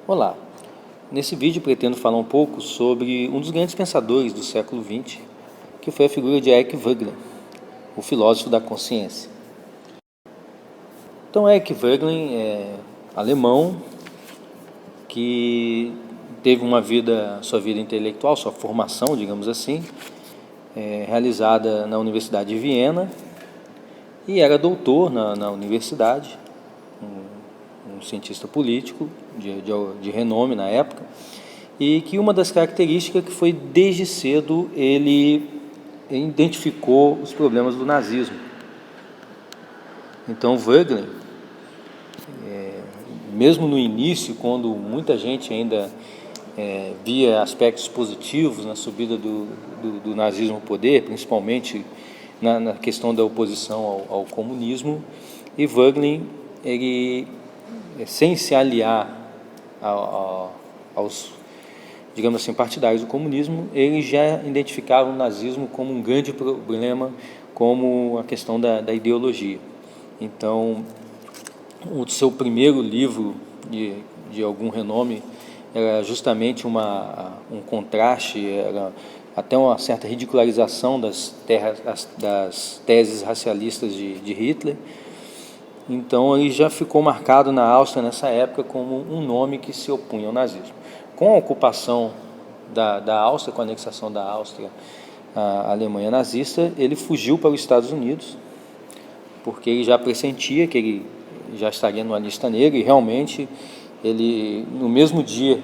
Olá, nesse vídeo pretendo falar um pouco sobre um dos grandes pensadores do século XX, que foi a figura de Eric Voegelin, o filósofo da consciência. Então, Eric Voegelin é alemão que teve sua vida intelectual, sua formação, digamos assim, realizada na Universidade de Viena e era doutor na universidade, um cientista político de renome na época, e que uma das características que foi desde cedo ele identificou os problemas do nazismo. Então Voegelin, mesmo no início, quando muita gente ainda via aspectos positivos na subida do nazismo ao poder, principalmente na questão da oposição ao comunismo, e Voegelin, ele, sem se aliar aos, digamos assim, partidários do comunismo, ele já identificava o nazismo como um grande problema, como a questão da ideologia. Então, o seu primeiro livro de algum renome era justamente um contraste, era até uma certa ridicularização das teses racialistas de Hitler. Então ele já ficou marcado na Áustria nessa época como um nome que se opunha ao nazismo. Com a ocupação da Áustria, com a anexação da Áustria à Alemanha nazista, ele fugiu para os Estados Unidos, porque ele já pressentia que ele já estaria numa lista negra, e realmente no mesmo dia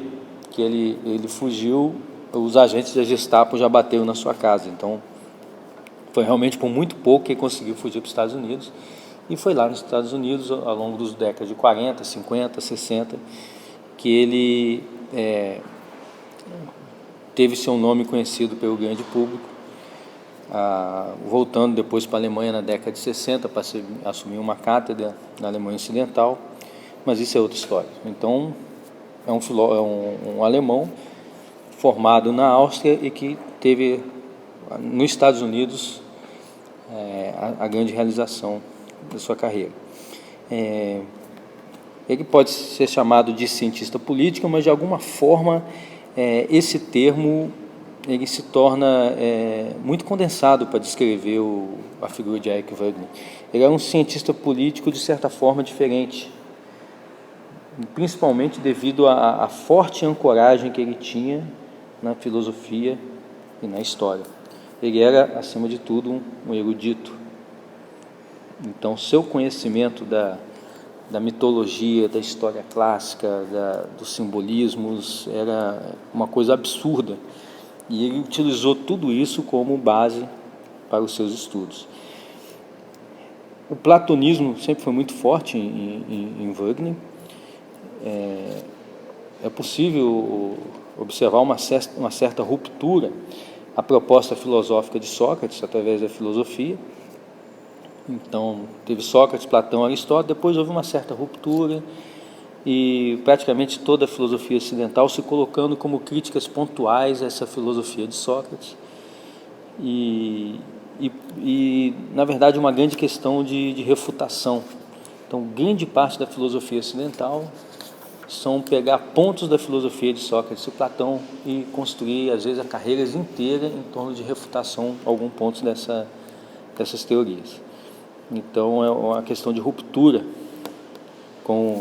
que ele fugiu, os agentes da Gestapo já bateram na sua casa. Então foi realmente por muito pouco que ele conseguiu fugir para os Estados Unidos, e foi lá nos Estados Unidos, ao longo dos décadas de 40, 50, 60, que ele teve seu nome conhecido pelo grande público, voltando depois para a Alemanha na década de 60 para assumir uma cátedra na Alemanha Ocidental, mas isso é outra história. Então, é um alemão formado na Áustria e que teve nos Estados Unidos a grande realização da sua carreira. Ele pode ser chamado de cientista político, mas de alguma forma esse termo ele se torna muito condensado para descrever a figura de Eric Voegelin. Ele é um cientista político de certa forma diferente, principalmente devido à forte ancoragem que ele tinha na filosofia e na história. Ele era, acima de tudo, um erudito. Então, seu conhecimento da mitologia, da história clássica, dos simbolismos, era uma coisa absurda. E ele utilizou tudo isso como base para os seus estudos. O platonismo sempre foi muito forte em Voegelin. É possível observar uma certa ruptura à proposta filosófica de Sócrates através da filosofia. Então, teve Sócrates, Platão, Aristóteles, depois houve uma certa ruptura e praticamente toda a filosofia ocidental se colocando como críticas pontuais a essa filosofia de Sócrates e na verdade, uma grande questão de refutação. Então, grande parte da filosofia ocidental são pegar pontos da filosofia de Sócrates e Platão e construir, às vezes, a carreira inteira em torno de refutação a algum ponto dessas teorias. Então, é uma questão de ruptura com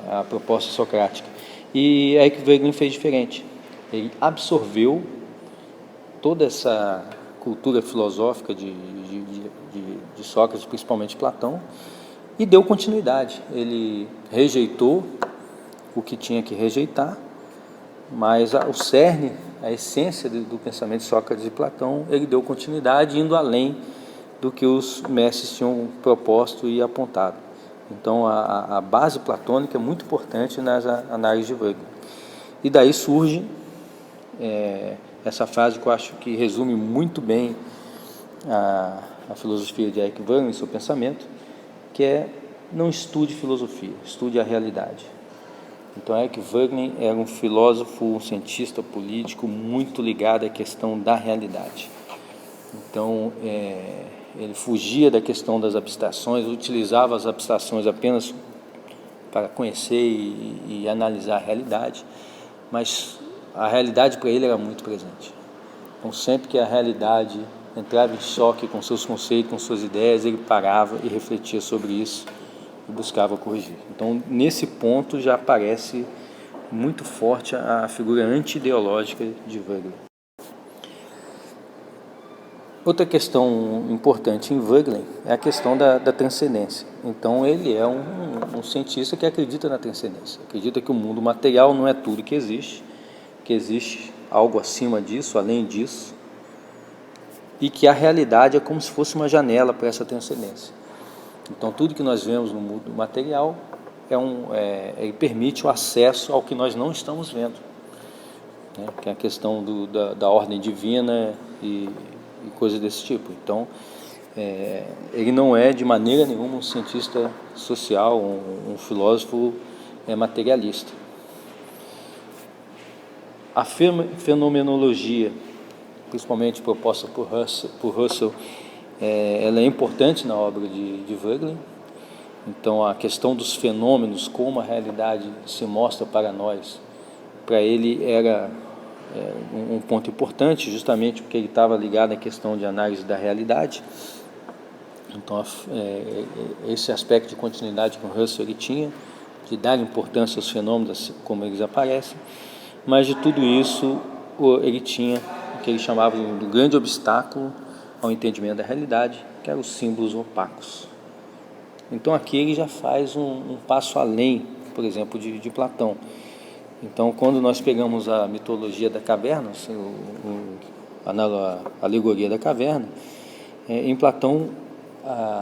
a proposta socrática. E Eric Voegelin fez diferente. Ele absorveu toda essa cultura filosófica de Sócrates, principalmente Platão, e deu continuidade. Ele rejeitou o que tinha que rejeitar, mas o cerne, a essência do pensamento de Sócrates e Platão, ele deu continuidade, indo além do que os mestres tinham proposto e apontado. Então, a base platônica é muito importante nas análises de Voegelin. E daí surge essa frase que eu acho que resume muito bem a filosofia de Eric Voegelin e seu pensamento, que é: não estude filosofia, estude a realidade. Então, Eric Voegelin era um filósofo, um cientista político muito ligado à questão da realidade. Então, ele fugia da questão das abstrações, utilizava as abstrações apenas para conhecer e analisar a realidade, mas a realidade para ele era muito presente. Então, sempre que a realidade entrava em choque com seus conceitos, com suas ideias, ele parava e refletia sobre isso e buscava corrigir. Então, nesse ponto já aparece muito forte a figura anti-ideológica de Wegelin. Outra questão importante em Wegelin é a questão da transcendência. Então, ele é um cientista que acredita na transcendência, acredita que o mundo material não é tudo que existe algo acima disso, além disso, e que a realidade é como se fosse uma janela para essa transcendência. Então, tudo que nós vemos no mundo material ele permite o acesso ao que nós não estamos vendo, né? Que é a questão da ordem divina e coisas desse tipo. Então, ele não é de maneira nenhuma um cientista social, um filósofo materialista. A fenomenologia, principalmente proposta por Husserl, ela é importante na obra de Wegelin. Então, a questão dos fenômenos, como a realidade se mostra para nós, para ele era um ponto importante, justamente porque ele estava ligado à questão de análise da realidade. Então, esse aspecto de continuidade que o Husserl ele tinha, de dar importância aos fenômenos como eles aparecem, mas de tudo isso ele tinha o que ele chamava de um grande obstáculo ao entendimento da realidade, que eram os símbolos opacos. Então aqui ele já faz um passo além, por exemplo, de Platão. Então, quando nós pegamos a mitologia da caverna, a alegoria da caverna, em Platão,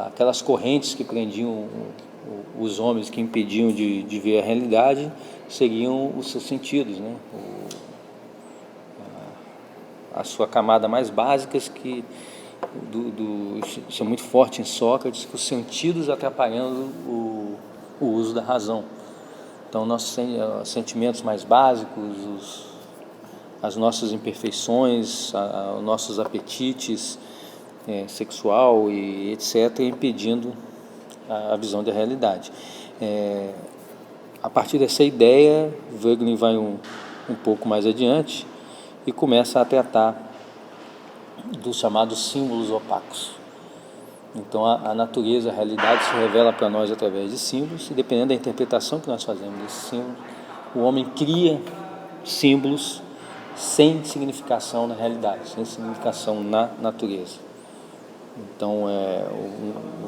aquelas correntes que prendiam os homens, que impediam de ver a realidade, seriam os seus sentidos, né? A sua camada mais básica, que isso é muito forte em Sócrates, que os sentidos atrapalhando o uso da razão. Então, nossos sentimentos mais básicos, as nossas imperfeições, os nossos apetites sexual e etc., impedindo a visão da realidade. A partir dessa ideia, Wegelin vai um pouco mais adiante e começa a tratar dos chamados símbolos opacos. Então, a natureza, a realidade se revela para nós através de símbolos, e dependendo da interpretação que nós fazemos desses símbolos, o homem cria símbolos sem significação na realidade, sem significação na natureza. Então,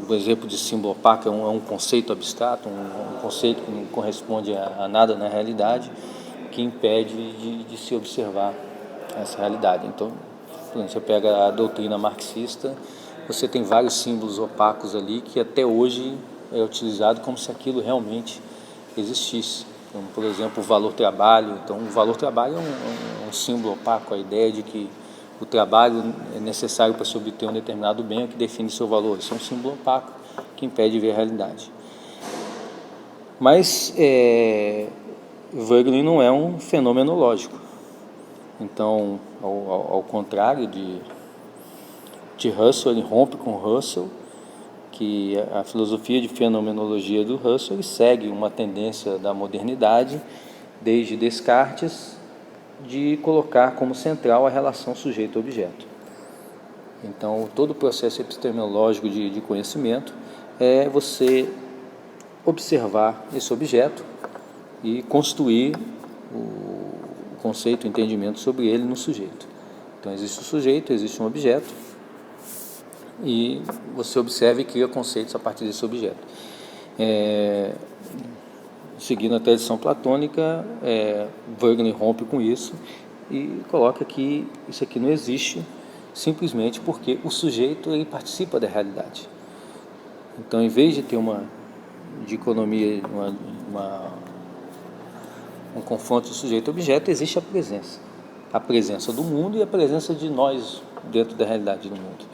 o exemplo de símbolo opaco é um conceito abstrato, um conceito que não corresponde a nada na realidade, que impede de se observar essa realidade. Então, você pega a doutrina marxista, você tem vários símbolos opacos ali que até hoje é utilizado como se aquilo realmente existisse. Então, por exemplo, o valor-trabalho. Então, o valor-trabalho é um símbolo opaco, a ideia de que o trabalho é necessário para se obter um determinado bem, o que define seu valor. Isso é um símbolo opaco que impede de ver a realidade. Mas Wegelin não é um fenomenológico. Então, ao contrário de Husserl, ele rompe com Husserl, que a filosofia de fenomenologia do Husserl segue uma tendência da modernidade, desde Descartes, de colocar como central a relação sujeito-objeto. Então, todo o processo epistemológico de conhecimento é você observar esse objeto e construir o conceito, o entendimento sobre ele no sujeito. Então, existe o sujeito, existe um objeto, e você observa e cria conceitos a partir desse objeto. Seguindo a tradição platônica, Wegelin rompe com isso e coloca que isso aqui não existe simplesmente porque o sujeito ele participa da realidade. Então, em vez de ter uma dicotomia, um confronto de sujeito-objeto, existe a presença do mundo e a presença de nós dentro da realidade do mundo.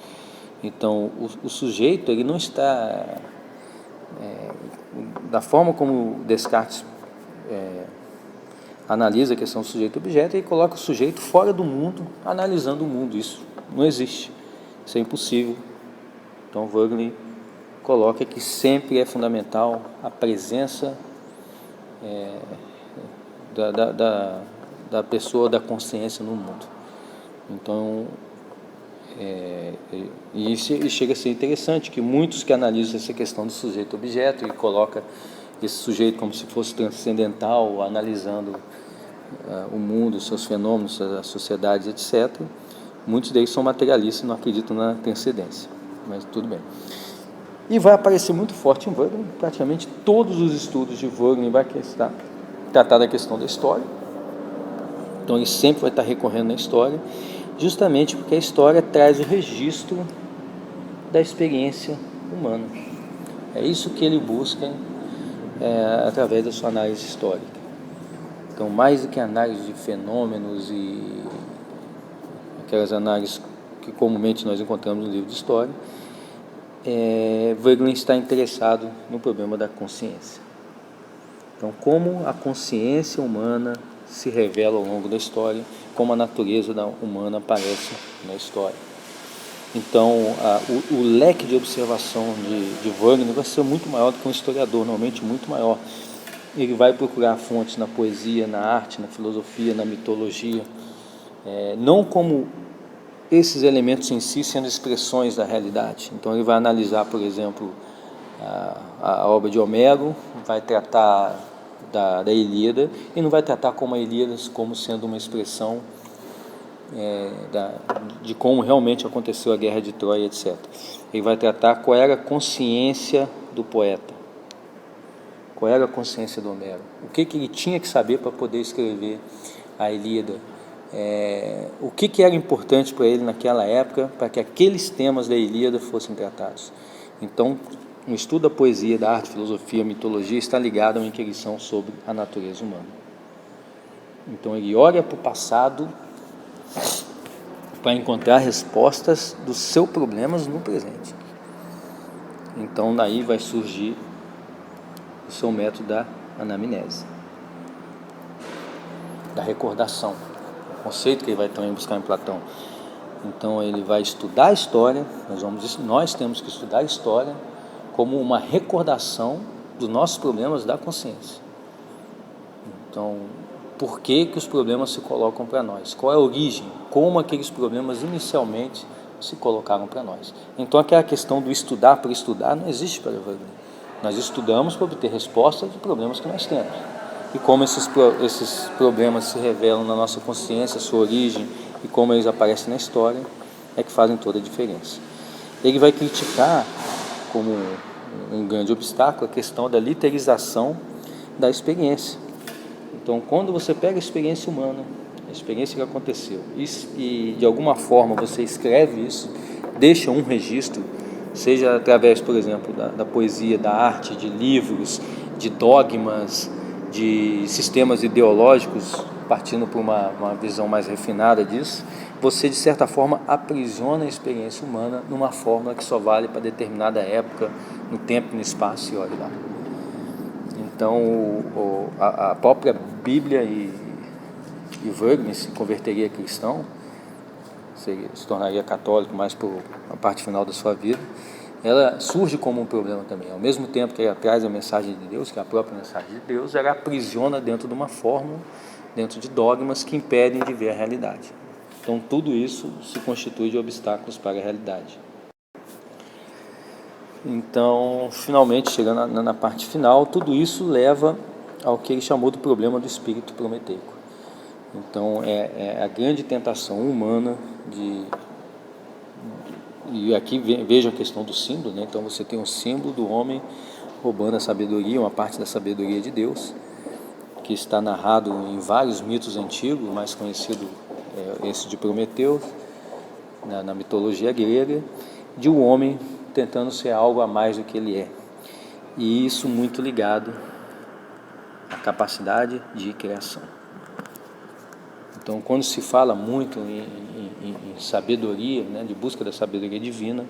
Então, o sujeito ele não está da forma como Descartes analisa a questão do sujeito-objeto, ele coloca o sujeito fora do mundo, analisando o mundo. Isso não existe, isso é impossível. Então, Wegelin coloca que sempre é fundamental a presença da pessoa, da consciência no mundo. Então, e chega a ser interessante que muitos que analisam essa questão do sujeito-objeto e coloca esse sujeito como se fosse transcendental, analisando o mundo, os seus fenômenos, as sociedades, etc. Muitos deles são materialistas e não acreditam na transcendência, mas tudo bem. E vai aparecer muito forte em Wegener, praticamente todos os estudos de Wegener vai tratar da questão da história. Então ele sempre vai estar recorrendo na história, justamente porque a história traz o registro da experiência humana. É isso que ele busca através da sua análise histórica. Então, mais do que análise de fenômenos e aquelas análises que comumente nós encontramos no livro de história, Wegener está interessado no problema da consciência. Então, como a consciência humana se revela ao longo da história, como a natureza humana aparece na história. Então, o leque de observação de Wegener vai ser muito maior do que um historiador, normalmente muito maior. Ele vai procurar fontes na poesia, na arte, na filosofia, na mitologia, não como esses elementos em si sendo expressões da realidade. Então ele vai analisar, por exemplo, a obra de Homero, vai tratar da Ilíada, e não vai tratar como a Ilíada como sendo uma expressão de como realmente aconteceu a guerra de Troia, etc. Ele vai tratar qual era a consciência do poeta, qual era a consciência do Homero, o que ele tinha que saber para poder escrever a Ilíada, o que era importante para ele naquela época para que aqueles temas da Ilíada fossem tratados. Então, o estudo da poesia, da arte, filosofia, mitologia está ligado a uma inquirição sobre a natureza humana. Então ele olha para o passado para encontrar respostas dos seus problemas no presente. Então daí vai surgir o seu método da anamnese, da recordação, o conceito que ele vai também buscar em Platão. Então ele vai estudar a história, nós temos que estudar a história como uma recordação dos nossos problemas da consciência. Então, por que os problemas se colocam para nós? Qual é a origem? Como aqueles problemas inicialmente se colocaram para nós? Então aquela questão do estudar por estudar não existe para Wegener. Nós estudamos para obter respostas de problemas que nós temos. E como esses problemas se revelam na nossa consciência, sua origem e como eles aparecem na história, é que fazem toda a diferença. Ele vai criticar como um grande obstáculo a questão da literização da experiência. Então, quando você pega a experiência humana, a experiência que aconteceu, e de alguma forma você escreve isso, deixa um registro, seja através, por exemplo, da poesia, da arte, de livros, de dogmas, de sistemas ideológicos, partindo por uma visão mais refinada disso, você, de certa forma, aprisiona a experiência humana numa fórmula que só vale para determinada época, no tempo e no espaço, e olha lá. Então, a própria Bíblia e Wegener se converteria cristão, se tornaria católico mais por a parte final da sua vida, ela surge como um problema também. Ao mesmo tempo que ela traz a mensagem de Deus, que é a própria mensagem de Deus, ela aprisiona dentro de uma fórmula, dentro de dogmas que impedem de ver a realidade. Então, tudo isso se constitui de obstáculos para a realidade. Então, finalmente, chegando na parte final, tudo isso leva ao que ele chamou do problema do espírito prometeico. Então, é a grande tentação humana e aqui veja a questão do símbolo, né? Então você tem um símbolo do homem roubando a sabedoria, uma parte da sabedoria de Deus, que está narrado em vários mitos antigos, o mais conhecido é esse de Prometeu, na mitologia grega, de um homem tentando ser algo a mais do que ele é. E isso muito ligado à capacidade de criação. Então, quando se fala muito em sabedoria, né, de busca da sabedoria divina,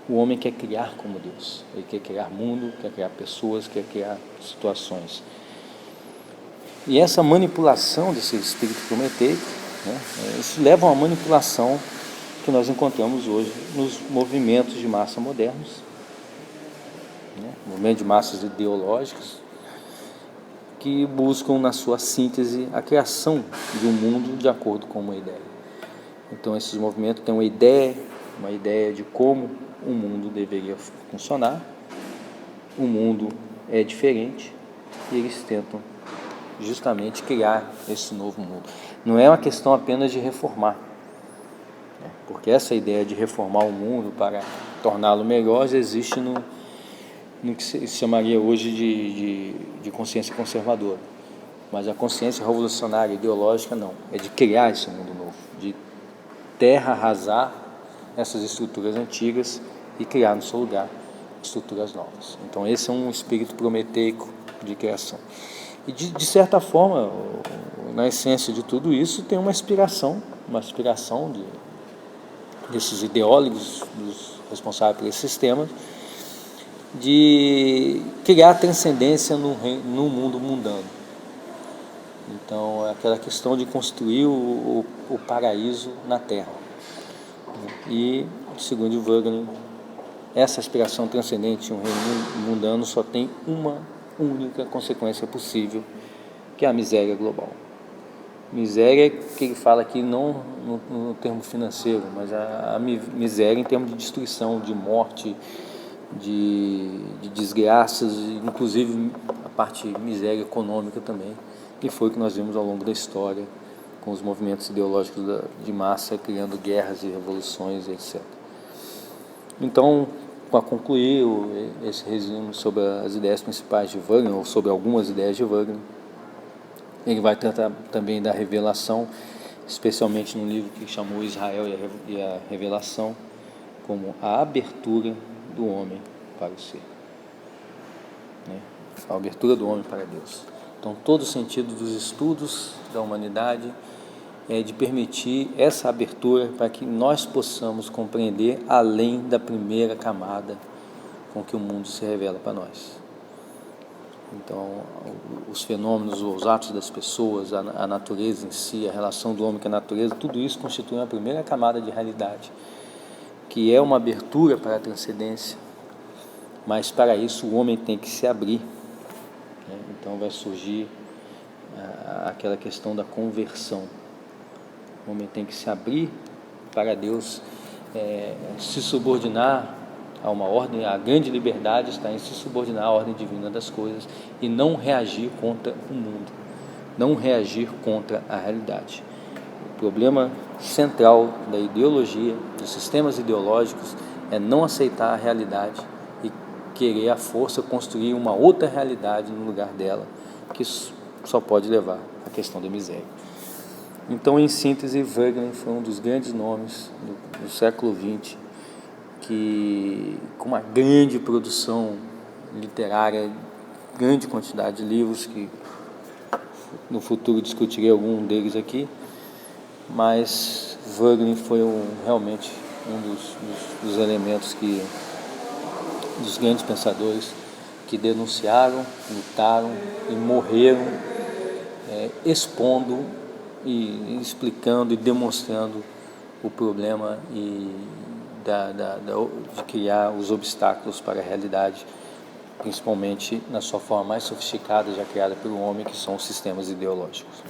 o homem quer criar como Deus. Ele quer criar mundo, quer criar pessoas, quer criar situações. E essa manipulação desse espírito prometeico, né, isso leva a uma manipulação que nós encontramos hoje nos movimentos de massa modernos, né, movimentos de massas ideológicos, que buscam na sua síntese a criação de um mundo de acordo com uma ideia. Então esses movimentos têm uma ideia de como o mundo deveria funcionar. O mundo é diferente e eles tentam justamente criar esse novo mundo. Não é uma questão apenas de reformar, porque essa ideia de reformar o mundo para torná-lo melhor já existe no que se chamaria hoje de consciência conservadora. Mas a consciência revolucionária ideológica não, é de criar esse mundo novo, de terra arrasar essas estruturas antigas e criar no seu lugar estruturas novas. Então esse é um espírito prometeico de criação. E de certa forma, na essência de tudo isso, tem uma aspiração desses ideólogos, dos responsáveis por esse sistema, de criar transcendência no mundo mundano. Então é aquela questão de construir o paraíso na Terra. E, segundo Wagner, essa aspiração transcendente em um reino mundano só tem uma única consequência possível, que é a miséria global. Miséria que ele fala aqui não no termo financeiro, mas a miséria em termos de destruição, de morte, de desgraças, inclusive a parte miséria econômica também, que foi o que nós vimos ao longo da história, com os movimentos ideológicos de massa, criando guerras e revoluções, etc. Então, para concluir esse resumo sobre as ideias principais de Wagner, ou sobre algumas ideias de Wagner, ele vai tratar também da revelação, especialmente no livro que chamou Israel e a Revelação, como a abertura do homem para o ser, a abertura do homem para Deus. Então, todo o sentido dos estudos da humanidade é de permitir essa abertura para que nós possamos compreender além da primeira camada com que o mundo se revela para nós. Então, os fenômenos, os atos das pessoas, a natureza em si, a relação do homem com a natureza, tudo isso constitui uma primeira camada de realidade, que é uma abertura para a transcendência, mas para isso o homem tem que se abrir. Então vai surgir aquela questão da conversão. O homem tem que se abrir para Deus, se subordinar a uma ordem. A grande liberdade está em se subordinar à ordem divina das coisas e não reagir contra o mundo, não reagir contra a realidade. O problema central da ideologia, dos sistemas ideológicos, é não aceitar a realidade e querer à força construir uma outra realidade no lugar dela, que só pode levar à questão da miséria. Então, em síntese, Wagner foi um dos grandes nomes do século XX, que, com uma grande produção literária, grande quantidade de livros, que no futuro discutirei algum deles aqui, mas Wagner foi realmente um dos elementos dos grandes pensadores que denunciaram, lutaram e morreram expondo e explicando e demonstrando o problema de criar os obstáculos para a realidade, principalmente na sua forma mais sofisticada já criada pelo homem, que são os sistemas ideológicos.